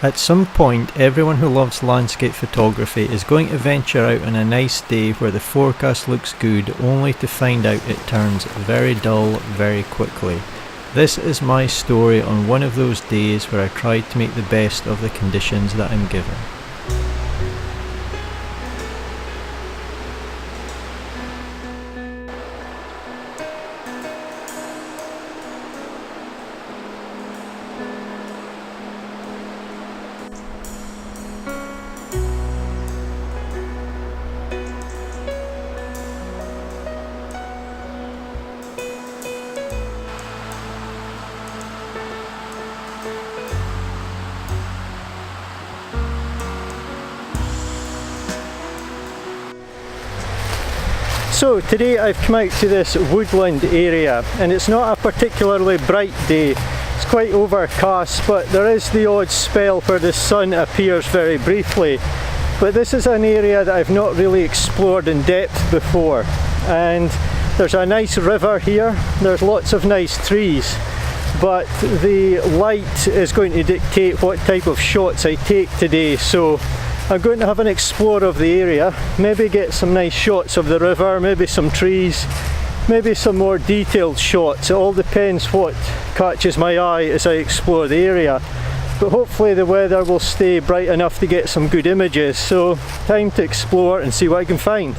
At some point, everyone who loves landscape photography is going to venture out on a nice day where the forecast looks good, only to find out it turns very dull very quickly. This is my story on one of those days where I tried to make the best of the conditions that I'm given. So today I've come out to this woodland area, and it's not a particularly bright day. It's quite overcast, but there is the odd spell where the sun appears very briefly. But this is an area that I've not really explored in depth before, and there's a nice river here, there's lots of nice trees, but the light is going to dictate what type of shots I take today. So I'm going to have an explore of the area, maybe get some nice shots of the river, maybe some trees, maybe some more detailed shots. It all depends what catches my eye as I explore the area. But hopefully the weather will stay bright enough to get some good images. So time to explore and see what I can find.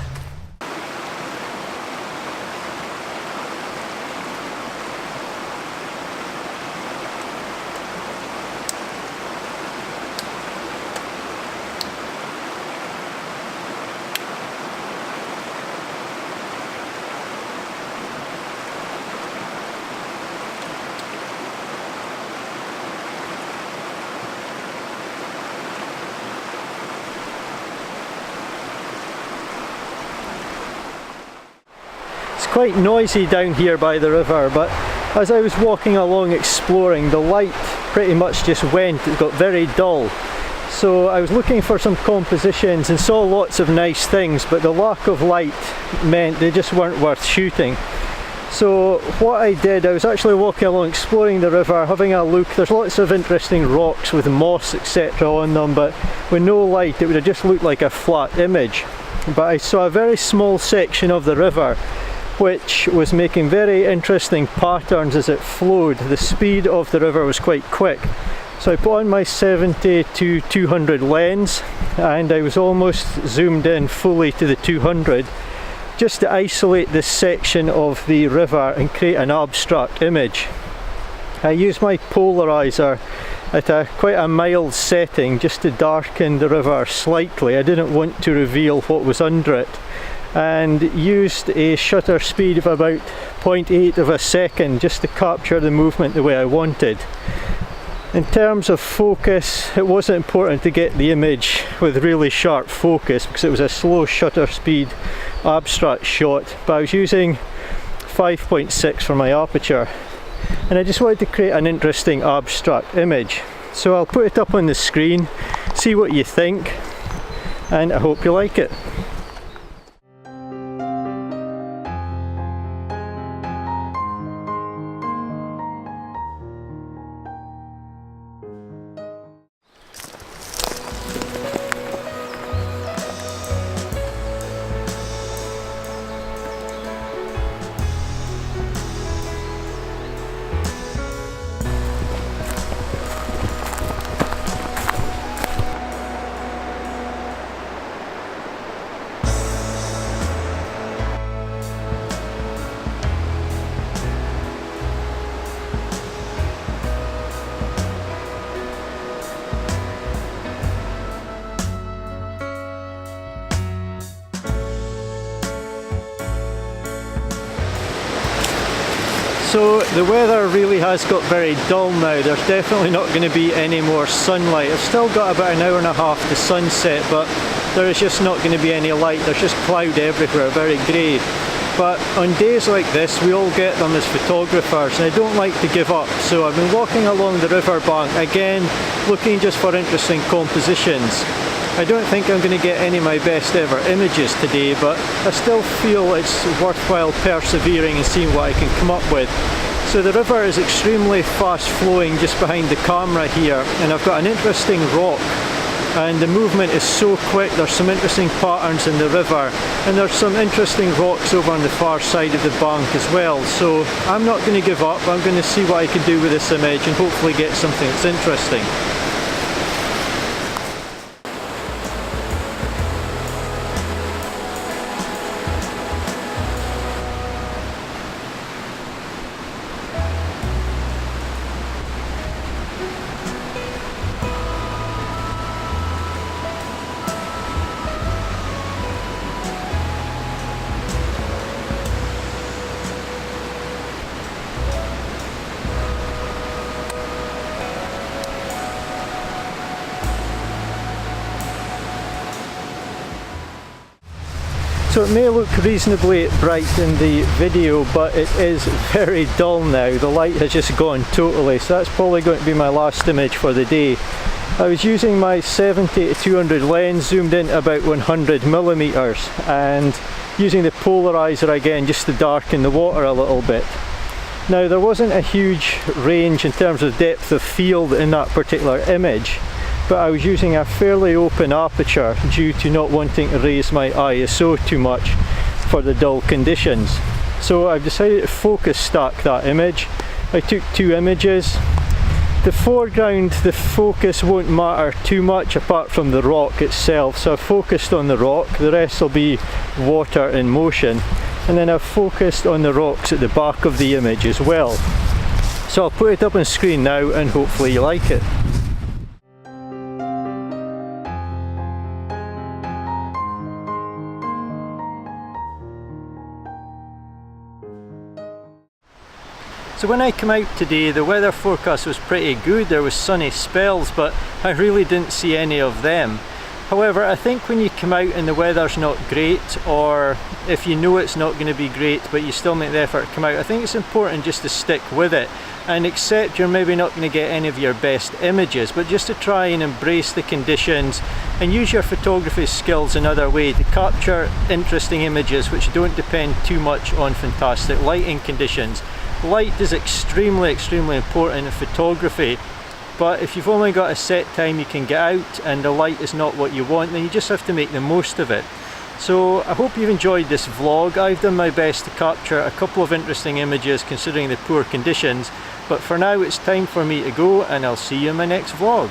Quite noisy down here by the river, but as I was walking along exploring, the light pretty much just went. It got very dull. So I was looking for some compositions and saw lots of nice things, but the lack of light meant they just weren't worth shooting. So what I did, I was actually walking along exploring the river, having a look. There's lots of interesting rocks with moss etc. on them, but with no light it would have just looked like a flat image. But I saw a very small section of the river which was making very interesting patterns as it flowed. The speed of the river was quite quick. So I put on my 70 to 200 lens and I was almost zoomed in fully to the 200 just to isolate this section of the river and create an abstract image. I used my polarizer at quite a mild setting just to darken the river slightly. I didn't want to reveal what was under it, and used a shutter speed of about 0.8 of a second just to capture the movement the way I wanted. In terms of focus, it wasn't important to get the image with really sharp focus because it was a slow shutter speed abstract shot, but I was using 5.6 for my aperture and I just wanted to create an interesting abstract image. So I'll put it up on the screen, see what you think, and I hope you like it. So the weather really has got very dull now. There's definitely not going to be any more sunlight. I've still got about an hour and a half to sunset, but there is just not going to be any light. There's just cloud everywhere, very grey. But on days like this, we all get them as photographers, and I don't like to give up. So I've been walking along the riverbank, again, looking just for interesting compositions. I don't think I'm going to get any of my best ever images today, but I still feel it's worthwhile persevering and seeing what I can come up with. So the river is extremely fast flowing just behind the camera here, and I've got an interesting rock, and the movement is so quick. There's some interesting patterns in the river, and there's some interesting rocks over on the far side of the bank as well. So I'm not going to give up. I'm going to see what I can do with this image and hopefully get something that's interesting. So it may look reasonably bright in the video, but it is very dull now. The light has just gone totally, so that's probably going to be my last image for the day. I was using my 70-200 lens, zoomed in about 100mm, and using the polarizer again just to darken the water a little bit. Now there wasn't a huge range in terms of depth of field in that particular image, but I was using a fairly open aperture due to not wanting to raise my ISO too much for the dull conditions. So I've decided to focus stack that image. I took two images. The foreground, the focus won't matter too much apart from the rock itself, so I've focused on the rock. The rest will be water in motion, and then I've focused on the rocks at the back of the image as well. So I'll put it up on screen now and hopefully you like it. So when I came out today, the weather forecast was pretty good. There was sunny spells, but I really didn't see any of them. However, I think when you come out and the weather's not great, or if you know it's not going to be great but you still make the effort to come out, I think it's important just to stick with it and accept you're maybe not going to get any of your best images, but just to try and embrace the conditions and use your photography skills another way to capture interesting images which don't depend too much on fantastic lighting conditions. Light is extremely important in photography, but if you've only got a set time you can get out and the light is not what you want, then you just have to make the most of it. So I hope you've enjoyed this vlog. I've done my best to capture a couple of interesting images considering the poor conditions, but for now it's time for me to go, and I'll see you in my next vlog.